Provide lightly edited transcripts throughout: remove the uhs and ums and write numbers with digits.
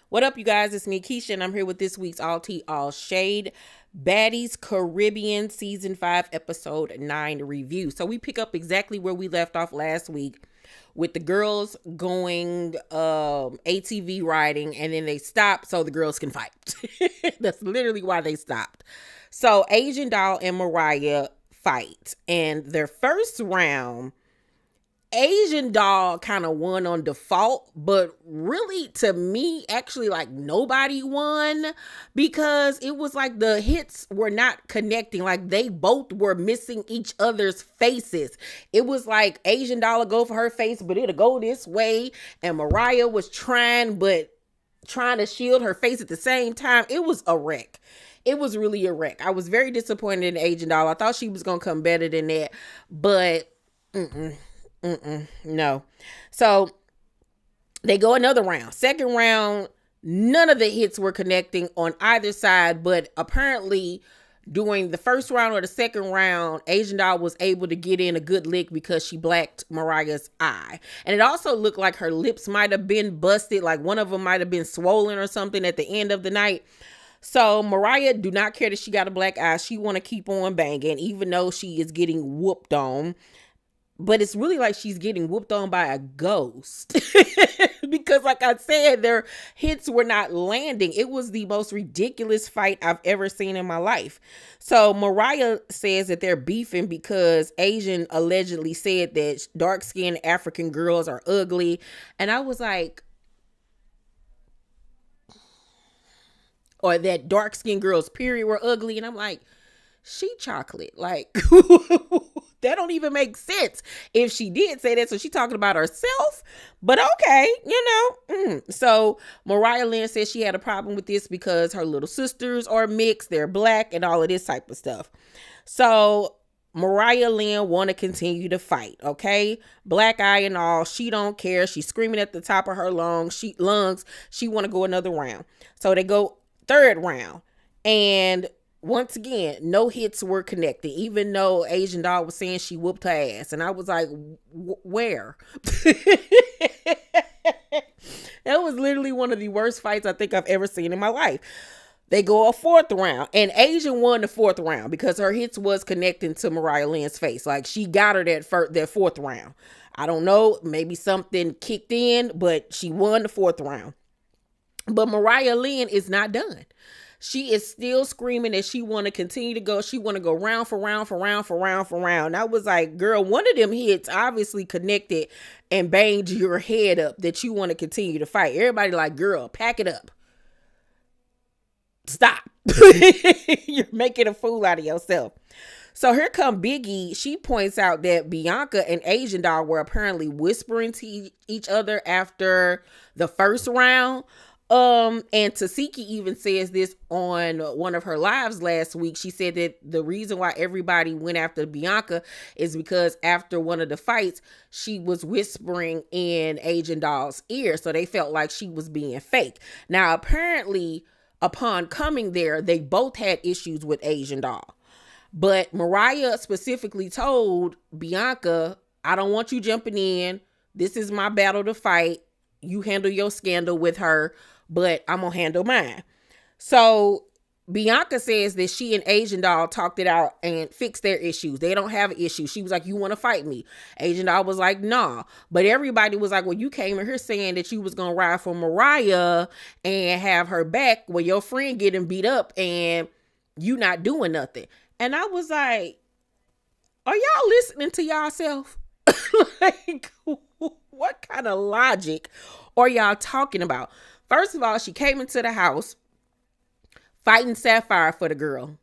What up, you guys? It's me, Keisha, and I'm here with this week's All Tea, All Shade Baddies Caribbean Season 5, Episode 9 review. So we pick up exactly where we left off last week with the girls going ATV riding, and then they stop so the girls can fight. That's literally why they stopped. So Asian Doll and Mariah fight, and their first round, Asian Doll kind of won on default, but really to me, actually, like nobody won because it was like the hits were not connecting. Like they both were missing each other's faces. It was like Asian Doll would go for her face, but it'll go this way, and Mariah was trying to shield her face at the same time. It was a wreck. It was really a wreck. I was very disappointed in Asian Doll. I thought she was gonna come better than that, but no. So they go another round. Second round, none of the hits were connecting on either side, but apparently during the first round or the second round, Asian Doll was able to get in a good lick because she blacked Mariah's eye. And it also looked like her lips might have been busted, like one of them might have been swollen or something at the end of the night. So Mariah do not care that she got a black eye. She want to keep on banging, even though she is getting whooped on. But it's really like she's getting whooped on by a ghost. Because like I said, their hits were not landing. It was the most ridiculous fight I've ever seen in my life. So Mariah says that they're beefing because Asian allegedly said that dark-skinned African girls are ugly. And I was like, or that dark-skinned girls, period, were ugly. And I'm like, she chocolate. Like, that don't even make sense if she did say that. So she talking about herself, but okay, So MariahLynn says she had a problem with this because her little sisters are mixed, they're black, and all of this type of stuff. So MariahLynn want to continue to fight, okay? Black eye and all, she don't care. She's screaming at the top of her lungs. She want to go another round. So they go third round, and once again, no hits were connected, even though Asian Doll was saying she whooped her ass. And I was like, where? That was literally one of the worst fights I think I've ever seen in my life. They go a fourth round, and Asian won the fourth round because her hits was connecting to MariahLynn's face. Like she got her that fourth round. I don't know, maybe something kicked in, but she won the fourth round. But MariahLynn is not done. She is still screaming that she want to continue to go. She want to go round for round for round for round for round. I was like, girl, one of them hits obviously connected and banged your head up that you want to continue to fight. Everybody like, girl, pack it up. Stop. You're making a fool out of yourself. So here come Biggie. She points out that Bianca and Asian Doll were apparently whispering to each other after the first round. And Tasiki even says this on one of her lives last week. She said that the reason why everybody went after Bianca is because after one of the fights, she was whispering in Asian Doll's ear. So they felt like she was being fake. Now, apparently, upon coming there, they both had issues with Asian Doll. But Mariah specifically told Bianca, I don't want you jumping in. This is my battle to fight. You handle your scandal with her, but I'm going to handle mine. So Bianca says that she and Asian Doll talked it out and fixed their issues. They don't have an issue. She was like, you want to fight me? Asian Doll was like, nah. But everybody was like, well, you came in here saying that you was going to ride for Mariah and have her back when your friend getting beat up and you not doing nothing. And I was like, are y'all listening to yourself? Like, what kind of logic are y'all talking about? First of all, she came into the house fighting Sapphire for the girl.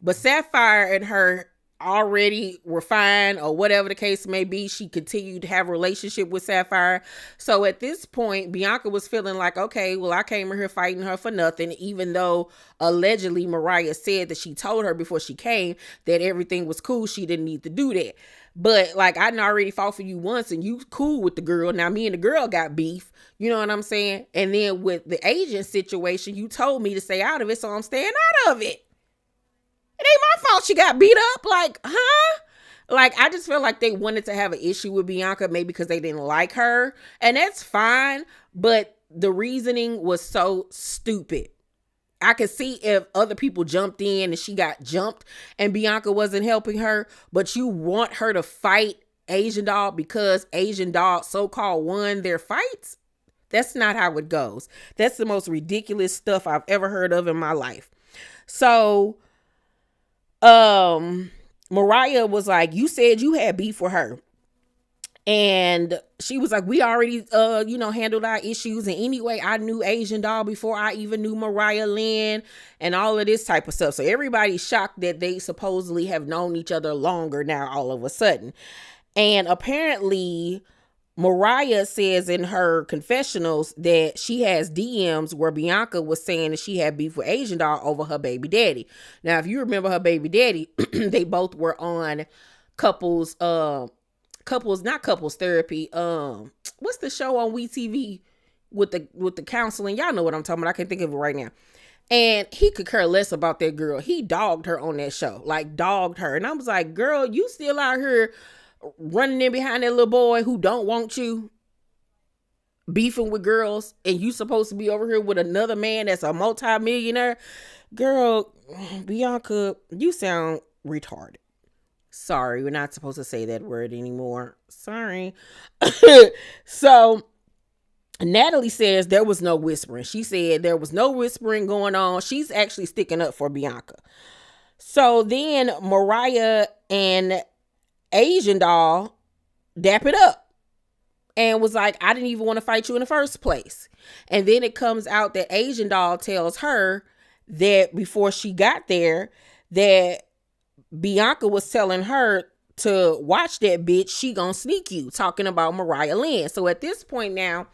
But Sapphire and her already were fine, or whatever the case may be. She continued to have a relationship with Sapphire. So at this point, Bianca was feeling like, okay, well, I came in here fighting her for nothing, even though allegedly Mariah said that she told her before she came that everything was cool. She didn't need to do that. But like, I already fought for you once and you cool with the girl. Now me and the girl got beef. You know what I'm saying? And then with the agent situation, you told me to stay out of it. So I'm staying out of it. It ain't my fault she got beat up. Like, huh? Like, I just feel like they wanted to have an issue with Bianca, maybe because they didn't like her. And that's fine. But the reasoning was so stupid. I could see if other people jumped in and she got jumped and Bianca wasn't helping her, but you want her to fight Asian Doll because Asian Doll so-called won their fights? That's not how it goes. That's the most ridiculous stuff I've ever heard of in my life. So, Mariah was like, you said you had beef with her. And she was like, we already, handled our issues. And anyway, I knew Asian Doll before I even knew MariahLynn and all of this type of stuff. So everybody's shocked that they supposedly have known each other longer now all of a sudden. And apparently Mariah says in her confessionals that she has DMs where Bianca was saying that she had beef with Asian Doll over her baby daddy. Now, if you remember her baby daddy, they both were on couples therapy. What's the show on WeTV with the counseling? Y'all know what I'm talking about. I can't think of it right now. And he could care less about that girl. He dogged her on that show, like dogged her. And I was like, girl, you still out here running in behind that little boy who don't want you, beefing with girls, and you supposed to be over here with another man that's a multi-millionaire. Girl, Bianca, you sound retarded. Sorry, we're not supposed to say that word anymore. Sorry. So Natalie says there was no whispering. She said there was no whispering going on. She's actually sticking up for Bianca. So then Mariah and Asian Doll dap it up and was like, I didn't even want to fight you in the first place. And then it comes out that Asian Doll tells her that before she got there that Bianca was telling her to watch that bitch, she gonna sneak you, talking about MariahLynn. So at this point now,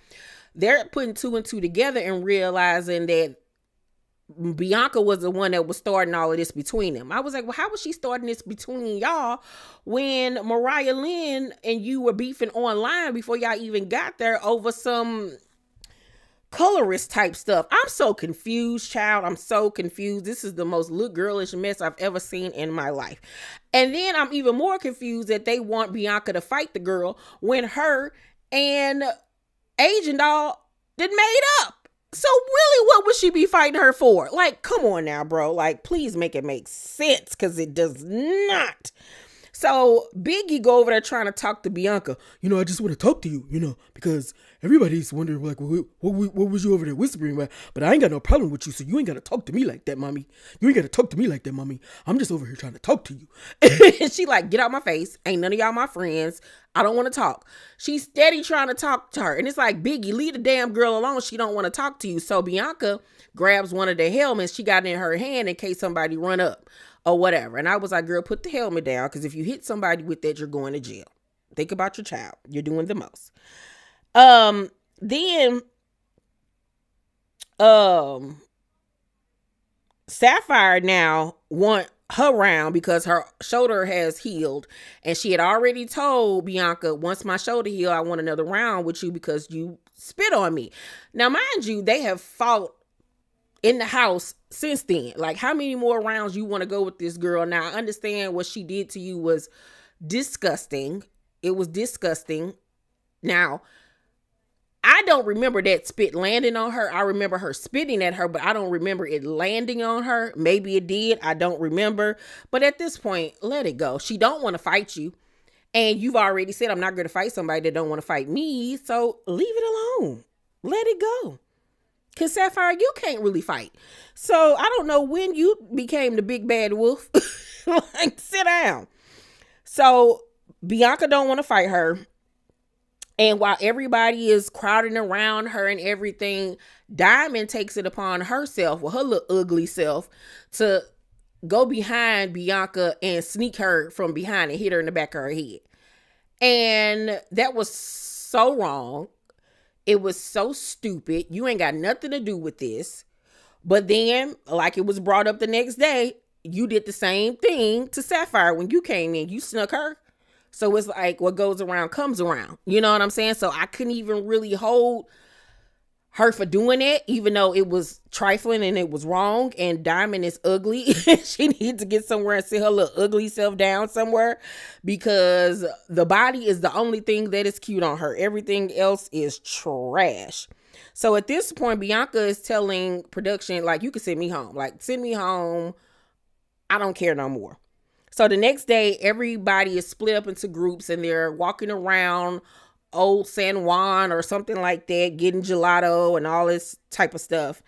they're putting two and two together and realizing that Bianca was the one that was starting all of this between them. I was like, well, how was she starting this between y'all when MariahLynn and you were beefing online before y'all even got there over some colorist type stuff? I'm so confused, child. I'm so confused. This is the most look girlish mess I've ever seen in my life. And then I'm even more confused that they want Bianca to fight the girl when her and Asian Doll did made up. So really, what would she be fighting her for? Like, come on now, bro. Like, please make it make sense, because it does not. So Biggie go over there trying to talk to Bianca. I just want to talk to you, because everybody's wondering, like, what was you over there whispering about? But I ain't got no problem with you, so you ain't got to talk to me like that, mommy. You ain't got to talk to me like that, mommy. I'm just over here trying to talk to you. And she like, get out my face. Ain't none of y'all my friends. I don't want to talk. She's steady trying to talk to her. And it's like, Biggie, leave the damn girl alone. She don't want to talk to you. So Bianca grabs one of the helmets she got in her hand in case somebody run up or whatever. And I was like, girl, put the helmet down, because if you hit somebody with that, you're going to jail. Think about your child. You're doing the most. Then Sapphire now want her round because her shoulder has healed, and she had already told Bianca, once my shoulder heal, I want another round with you because you spit on me. Now, mind you, they have fought in the house since then. Like, how many more rounds you want to go with this girl? Now, I understand what she did to you was disgusting. It was disgusting. Now, I don't remember that spit landing on her. I remember her spitting at her, but I don't remember it landing on her. Maybe it did. I don't remember. But at this point, let it go. She don't want to fight you. And you've already said, I'm not going to fight somebody that don't want to fight me. So leave it alone. Let it go. Because Sapphire, you can't really fight. So I don't know when you became the big bad wolf. Like, sit down. So Bianca don't want to fight her. And while everybody is crowding around her and everything, Diamond takes it upon herself, with her little ugly self, to go behind Bianca and sneak her from behind and hit her in the back of her head. And that was so wrong. It was so stupid. You ain't got nothing to do with this. But then, like it was brought up the next day, you did the same thing to Sapphire when you came in. You snuck her. So it's like what goes around comes around. You know what I'm saying? So I couldn't even really hold her for doing it, even though it was trifling and it was wrong. And Diamond is ugly. She needs to get somewhere and sit her little ugly self down somewhere, because the body is the only thing that is cute on her. Everything else is trash. So at this point, Bianca is telling production, like, you can send me home. Like, send me home. I don't care no more. So the next day, everybody is split up into groups and they're walking around Old San Juan or something like that, getting gelato and all this type of stuff.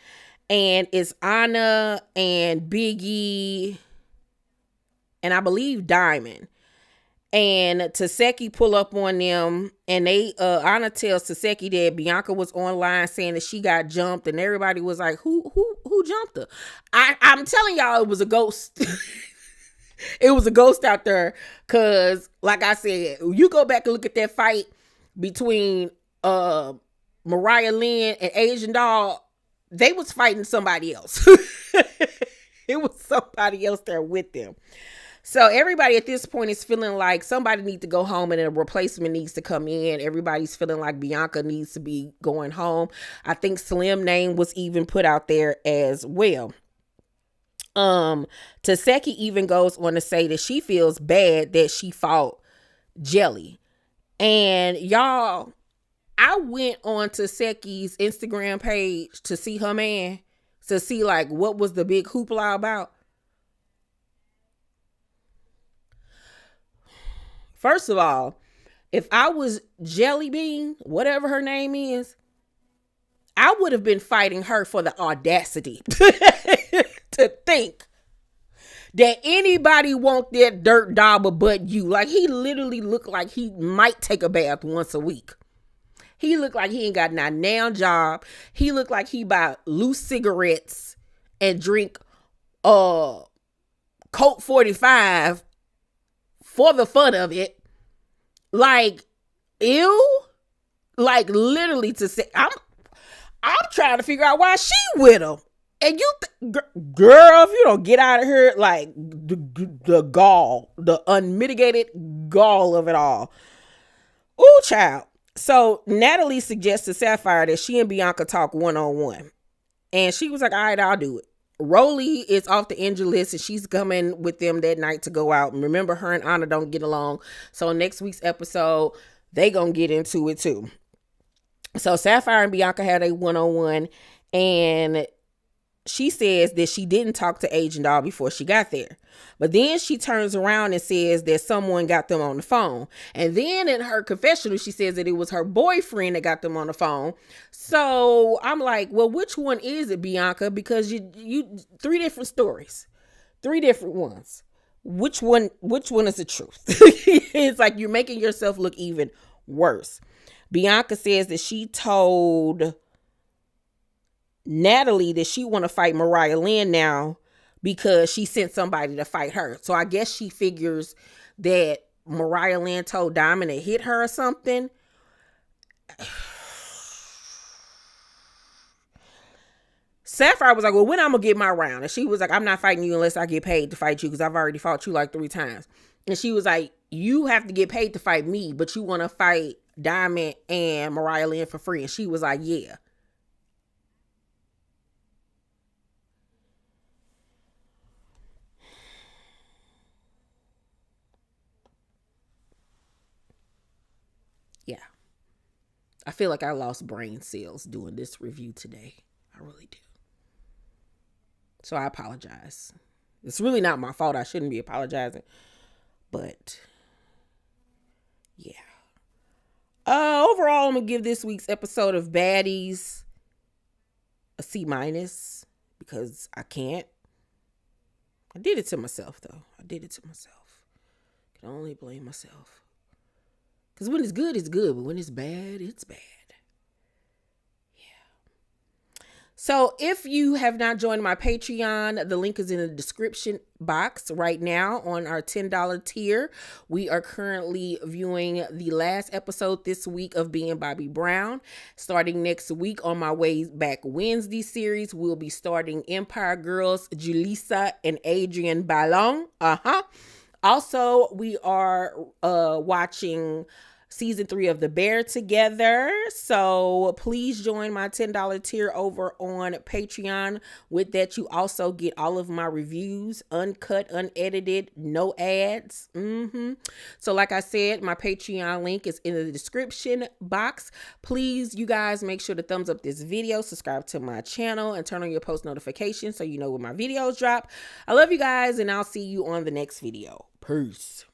And it's Anna and Biggie and I believe Diamond. And Taseki pull up on them, and Anna tells Taseki that Bianca was online saying that she got jumped, and everybody was like, "Who jumped her?" I'm telling y'all, it was a ghost. It was a ghost out there, cause like I said, you go back and look at that fight between MariahLynn and Asian Doll. They was fighting somebody else. It was somebody else there with them. So everybody at this point is feeling like somebody needs to go home and a replacement needs to come in. Everybody's feeling like Bianca needs to be going home. I think Slim name was even put out there as well. Taseki even goes on to say that she feels bad that she fought Jelly. And y'all, I went on Taseki's Instagram page to see her man, to see like what was the big hoopla about. First of all, if I was Jelly Bean, whatever her name is, I would have been fighting her for the audacity to think that anybody want that dirt dauber but you. Like, he literally looked like he might take a bath once a week. He looked like he ain't got no now job. He looked like he buy loose cigarettes and drink Colt 45 for the fun of it. Like, ew. Like, literally to say, I'm trying to figure out why she with him. And you, girl, if you don't get out of here, like, the gall, the unmitigated gall of it all. Ooh, child. So Natalie suggests to Sapphire that she and Bianca talk one-on-one. And she was like, all right, I'll do it. Rolly is off the injured list and she's coming with them that night to go out. And remember, her and Anna don't get along. So next week's episode, they gonna get into it too. So Sapphire and Bianca had a one-on-one, and she says that she didn't talk to Asian Doll before she got there. But then she turns around and says that someone got them on the phone. And then in her confessional, she says that it was her boyfriend that got them on the phone. So I'm like, well, which one is it, Bianca? Because you 3 different stories, 3 different ones. Which one is the truth? It's like you're making yourself look even worse. Bianca says that she told Natalie that she want to fight MariahLynn now because she sent somebody to fight her. So I guess she figures that MariahLynn told Diamond to hit her or something. Sapphire was like, well, when I'm gonna get my round? And she was like, I'm not fighting you unless I get paid to fight you, because I've already fought you like 3 times. And she was like, you have to get paid to fight me, but you want to fight Diamond and MariahLynn for free. And she was like, yeah. Yeah. I feel like I lost brain cells doing this review today. I really do. So I apologize. It's really not my fault. I shouldn't be apologizing. But yeah. Overall, I'm going to give this week's episode of Baddies a C- because I can't. I did it to myself, though. I did it to myself. Can only blame myself. Because when it's good, but when it's bad, it's bad. So if you have not joined my Patreon, the link is in the description box right now on our $10 tier. We are currently viewing the last episode this week of Being Bobby Brown. Starting next week on my Way Back Wednesday series, we'll be starting Empire Girls, Julissa and Adrian Ballon. Also, we are watching season 3 of The Bear together. So please join my $10 tier over on Patreon. With that, you also get all of my reviews, uncut, unedited, no ads. So like I said, my Patreon link is in the description box. Please, you guys, make sure to thumbs up this video, subscribe to my channel, and turn on your post notifications so you know when my videos drop. I love you guys, and I'll see you on the next video. Peace.